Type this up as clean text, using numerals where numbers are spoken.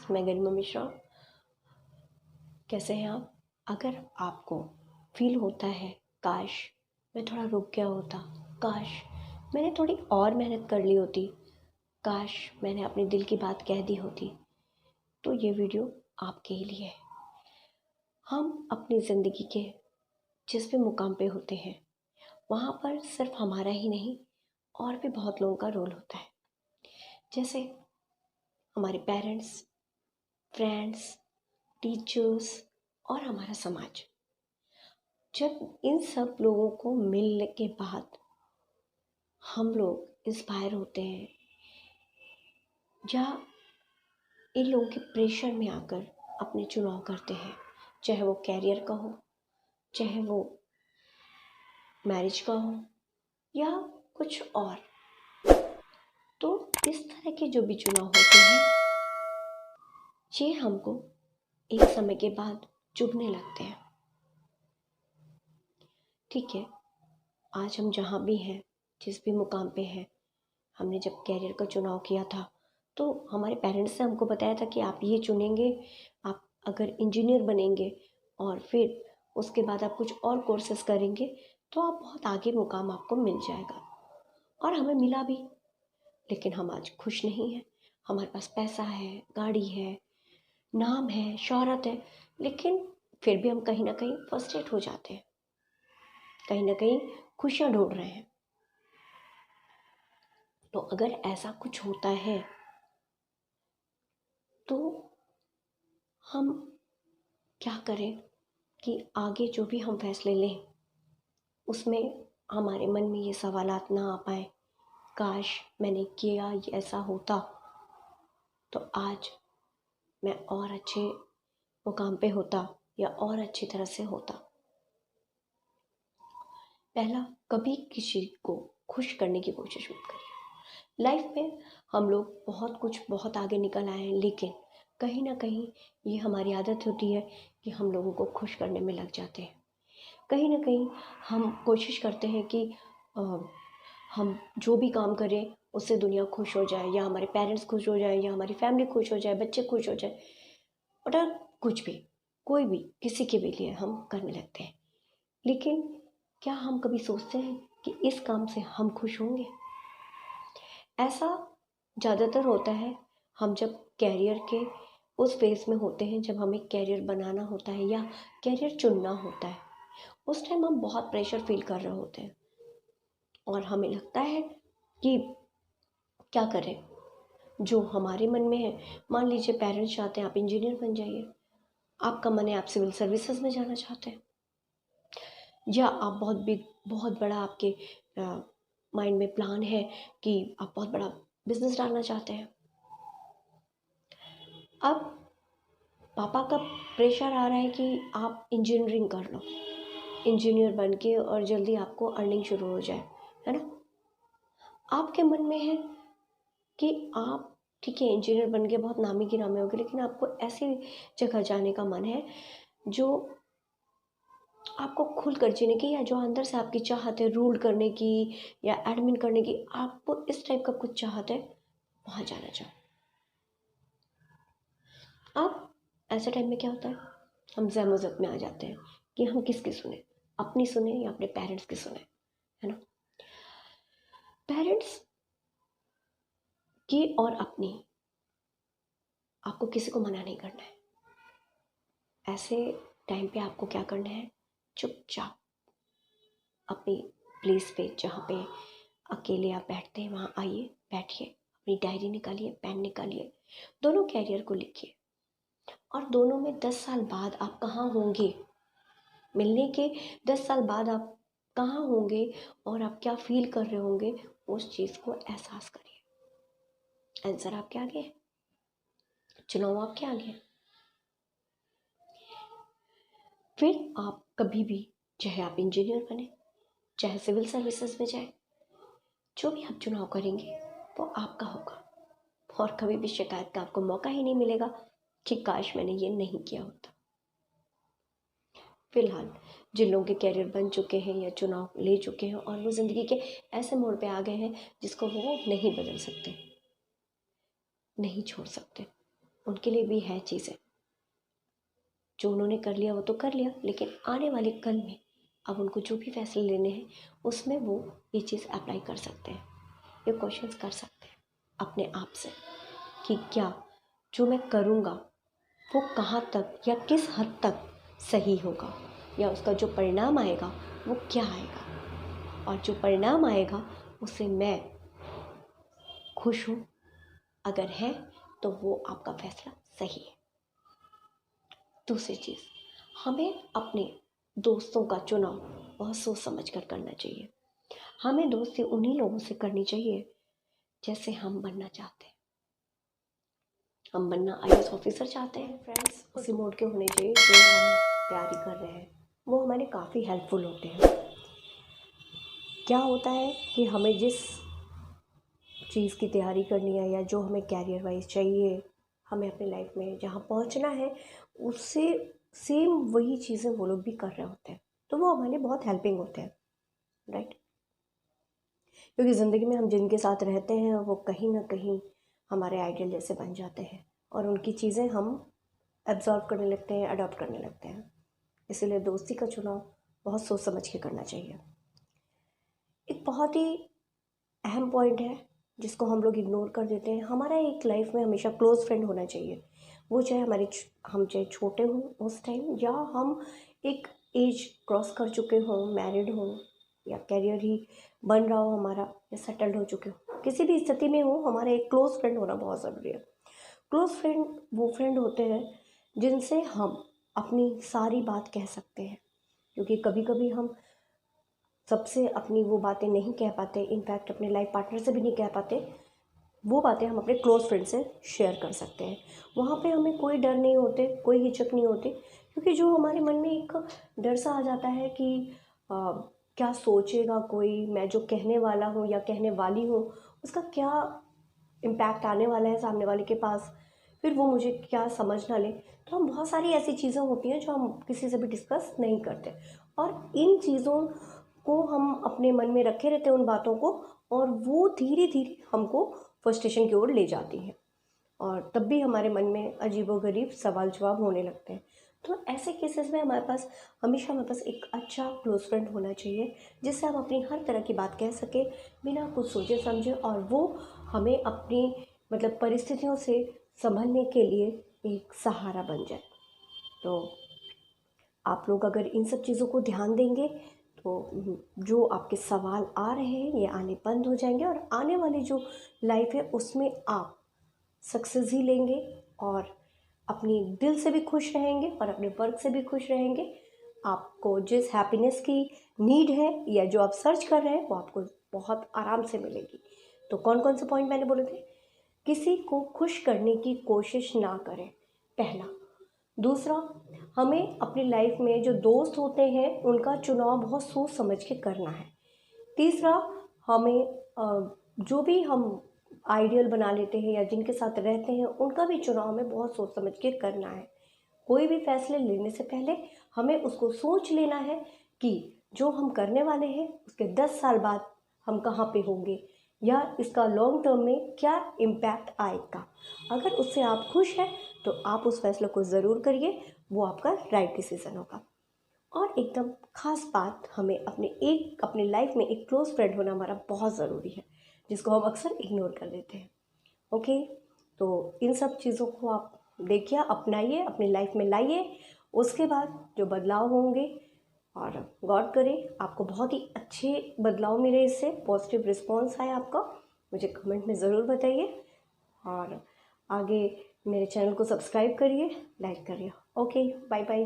मैं गरिमा मिश्रा। कैसे हैं आप? अगर आपको फील होता है काश मैं थोड़ा रुक गया होता, काश मैंने थोड़ी और मेहनत कर ली होती, काश मैंने अपने दिल की बात कह दी होती, तो ये वीडियो आपके ही लिए है। हम अपनी ज़िंदगी के जिस भी मुकाम पे होते हैं वहाँ पर सिर्फ हमारा ही नहीं और भी बहुत लोगों का रोल होता है, जैसे हमारे पेरेंट्स, फ्रेंड्स, टीचर्स और हमारा समाज। जब इन सब लोगों को मिलने के बाद हम लोग इंस्पायर होते हैं या इन लोगों के प्रेशर में आकर अपने चुनाव करते हैं, चाहे वो कैरियर का हो, चाहे वो मैरिज का हो या कुछ और। तो इस तरह के जो भी चुनाव होते हैं ये हमको एक समय के बाद चुभने लगते हैं। ठीक है, आज हम जहाँ भी हैं, जिस भी मुकाम पे हैं, हमने जब कैरियर का चुनाव किया था तो हमारे पेरेंट्स ने हमको बताया था कि आप ये चुनेंगे, आप अगर इंजीनियर बनेंगे और फिर उसके बाद आप कुछ और कोर्सेज करेंगे तो आप बहुत आगे मुकाम आपको मिल जाएगा। और हमें मिला भी, लेकिन हम आज खुश नहीं हैं। हमारे पास पैसा है, गाड़ी है, नाम है, शोहरत है, लेकिन फिर भी हम कहीं ना कहीं फ्रस्ट्रेट हो जाते हैं, कहीं ना कहीं खुशियाँ ढूंढ रहे हैं। तो अगर ऐसा कुछ होता है तो हम क्या करें कि आगे जो भी हम फैसले लें उसमें हमारे मन में ये सवालात ना आ पाए, काश मैंने किया ये ऐसा होता तो आज मैं और अच्छे मुकाम पे होता या और अच्छी तरह से होता। पहला, कभी किसी को खुश करने की कोशिश मत करिए। लाइफ में हम लोग बहुत आगे निकल आए हैं, लेकिन कहीं ना कहीं ये हमारी आदत होती है कि हम लोगों को खुश करने में लग जाते हैं। कहीं ना कहीं हम कोशिश करते हैं कि हम जो भी काम करें उससे दुनिया खुश हो जाए, या हमारे पेरेंट्स खुश हो जाए, या हमारी फैमिली खुश हो जाए, बच्चे खुश हो जाए, और कुछ भी, कोई भी, किसी के भी लिए हम करने लगते हैं। लेकिन क्या हम कभी सोचते हैं कि इस काम से हम खुश होंगे? ऐसा ज़्यादातर होता है हम जब कैरियर के उस फेज़ में होते हैं, जब हमें कैरियर बनाना होता है या कैरियर चुनना होता है। उस टाइम हम बहुत प्रेशर फील कर रहे होते हैं और हमें लगता है कि क्या करें जो हमारे मन में है। मान लीजिए पेरेंट्स चाहते हैं आप इंजीनियर बन जाइए, आपका मन है आप सिविल सर्विसेज में जाना चाहते हैं, या आप बहुत बड़ा आपके माइंड में प्लान है कि आप बहुत बड़ा बिजनेस डालना चाहते हैं। अब पापा का प्रेशर आ रहा है कि आप इंजीनियरिंग कर लो, इंजीनियर बन के और जल्दी आपको अर्निंग शुरू हो जाए, है ना। आपके मन में है कि आप ठीक है इंजीनियर बन के बहुत नामी गिरामे होगे, लेकिन आपको ऐसी जगह जाने का मन है जो आपको खुल कर जीने की, या जो अंदर से आपकी चाहत है रूल करने की या एडमिन करने की, आपको इस टाइप का कुछ चाहत है, वहाँ जाना चाहो। अब ऐसे टाइम में क्या होता है, हम जहमत में आ जाते हैं कि हम किसकी सुने, अपनी सुने या अपने पेरेंट्स की सुने, है ना। पेरेंट्स की और अपनी, आपको किसी को मना नहीं करना है। ऐसे टाइम पे आपको क्या करना है, चुपचाप अपनी प्लेस पे जहाँ पे अकेले आप बैठते हैं वहाँ आइए, बैठिए, अपनी डायरी निकालिए, पेन निकालिए, दोनों कैरियर को लिखिए और दोनों में 10 साल बाद आप कहाँ होंगे, मिलने के 10 साल बाद आप कहाँ होंगे और आप क्या फील कर रहे होंगे, उस चीज़ को एहसास करिए। आंसर आपके आगे है, चुनाव आपके आगे है। फिर आप कभी भी, चाहे आप इंजीनियर बने, चाहे सिविल सर्विसेज में जाए, जो भी आप चुनाव करेंगे वो आपका होगा और कभी भी शिकायत का आपको मौका ही नहीं मिलेगा कि काश मैंने ये नहीं किया होता। फिलहाल जिन लोगों के कैरियर बन चुके हैं या चुनाव ले चुके हैं और वो ज़िंदगी के ऐसे मोड़ पे आ गए हैं जिसको वो नहीं बदल सकते, नहीं छोड़ सकते, उनके लिए भी है चीज़ें। जो उन्होंने कर लिया वो तो कर लिया, लेकिन आने वाले कल में अब उनको जो भी फैसले लेने हैं उसमें वो ये चीज़ अप्लाई कर सकते हैं, ये क्वेश्चंस कर सकते हैं अपने आप से कि क्या जो मैं करूँगा वो कहाँ तक या किस हद तक सही होगा, या उसका जो परिणाम आएगा वो क्या आएगा, और जो परिणाम आएगा उससे मैं खुश हूँ अगर है तो वो आपका फैसला सही है। दूसरी चीज़, हमें अपने दोस्तों का चुनाव बहुत सोच समझ कर करना चाहिए। हमें दोस्ती उन्हीं लोगों से करनी चाहिए जैसे हम बनना चाहते हैं। हम बनना IAS ऑफिसर चाहते हैं फ्रेंड्स, उसी मोड के होने चाहिए जो हम तैयारी कर रहे हैं, वो हमारे काफ़ी हेल्पफुल होते हैं। क्या होता है कि हमें जिस चीज़ की तैयारी करनी है या जो हमें कैरियर वाइज चाहिए, हमें अपनी लाइफ में जहाँ पहुँचना है उससे सेम वही चीज़ें वो लोग भी कर रहे होते हैं, तो वो हमारे बहुत हेल्पिंग होते हैं, राइट। क्योंकि ज़िंदगी में हम जिनके साथ रहते हैं वो कहीं ना कहीं हमारे आइडियल जैसे बन जाते हैं और उनकी चीज़ें हम एब्जॉर्व करने लगते हैं, अडॉप्ट करने लगते हैं। इसीलिए दोस्ती का चुनाव बहुत सोच समझ के करना चाहिए। एक बहुत ही अहम पॉइंट है जिसको हम लोग इग्नोर कर देते हैं, हमारा एक लाइफ में हमेशा क्लोज फ्रेंड होना चाहिए। वो चाहे हम चाहे छोटे हों उस टाइम, या हम एक एज क्रॉस कर चुके हों, मैरिड हों, या कैरियर ही बन रहा हो हमारा, या सेटल्ड हो चुके हो, किसी भी स्थिति में हो, हमारा एक क्लोज फ्रेंड होना बहुत ज़रूरी है। क्लोज फ्रेंड वो फ्रेंड होते हैं जिनसे हम अपनी सारी बात कह सकते हैं, क्योंकि कभी कभी हम सबसे अपनी वो बातें नहीं कह पाते, इनफैक्ट अपने लाइफ पार्टनर से भी नहीं कह पाते, वो बातें हम अपने क्लोज़ फ्रेंड से शेयर कर सकते हैं। वहाँ पे हमें कोई डर नहीं होते, कोई हिचक नहीं होती, क्योंकि जो हमारे मन में एक डर सा आ जाता है कि क्या सोचेगा कोई, मैं जो कहने वाला हूँ या कहने वाली हूँ उसका क्या इम्पैक्ट आने वाला है सामने वाले के पास, फिर वो मुझे क्या समझ ना ले। तो हम बहुत सारी ऐसी चीज़ें होती हैं जो हम किसी से भी डिस्कस नहीं करते, और इन चीज़ों को हम अपने मन में रखे रहते हैं, उन बातों को, और वो धीरे धीरे हमको फ्रस्ट्रेशन की ओर ले जाती हैं, और तब भी हमारे मन में अजीबोगरीब सवाल जवाब होने लगते हैं। तो ऐसे केसेस में हमेशा हमारे पास एक अच्छा क्लोज फ्रेंड होना चाहिए जिससे हम अपनी हर तरह की बात कह सकें बिना कुछ सोचे समझे, और वो हमें अपनी मतलब परिस्थितियों से संभलने के लिए एक सहारा बन जाए। तो आप लोग अगर इन सब चीज़ों को ध्यान देंगे तो जो आपके सवाल आ रहे हैं ये आने बंद हो जाएंगे, और आने वाली जो लाइफ है उसमें आप सक्सेस ही लेंगे, और अपनी दिल से भी खुश रहेंगे और अपने वर्क से भी खुश रहेंगे। आपको जिस हैप्पीनेस की नीड है या जो आप सर्च कर रहे हैं वो आपको बहुत आराम से मिलेगी। तो कौन कौन से पॉइंट मैंने बोले थे? किसी को खुश करने की कोशिश ना करें, पहला। दूसरा, हमें अपनी लाइफ में जो दोस्त होते हैं उनका चुनाव बहुत सोच समझ के करना है। तीसरा, हमें जो भी हम आइडियल बना लेते हैं या जिनके साथ रहते हैं उनका भी चुनाव हमें बहुत सोच समझ के करना है। कोई भी फैसले लेने से पहले हमें उसको सोच लेना है कि जो हम करने वाले हैं उसके 10 साल बाद हम कहाँ पे होंगे, या इसका लॉन्ग टर्म में क्या इम्पैक्ट आएगा। अगर उससे आप खुश हैं तो आप उस फैसले को ज़रूर करिए, वो आपका राइट डिसीज़न होगा। और एकदम खास बात, हमें अपने लाइफ में एक क्लोज फ्रेंड होना हमारा बहुत ज़रूरी है, जिसको हम अक्सर इग्नोर कर देते हैं। ओके, तो इन सब चीज़ों को आप देखिए, अपनाइए, अपनी लाइफ में लाइए, उसके बाद जो बदलाव होंगे, और गॉड करे आपको बहुत ही अच्छे बदलाव मिले, इससे पॉजिटिव रिस्पॉन्स आए आपका, मुझे कमेंट में ज़रूर बताइए, और आगे मेरे चैनल को सब्सक्राइब करिए, लाइक करिए। Okay, bye bye.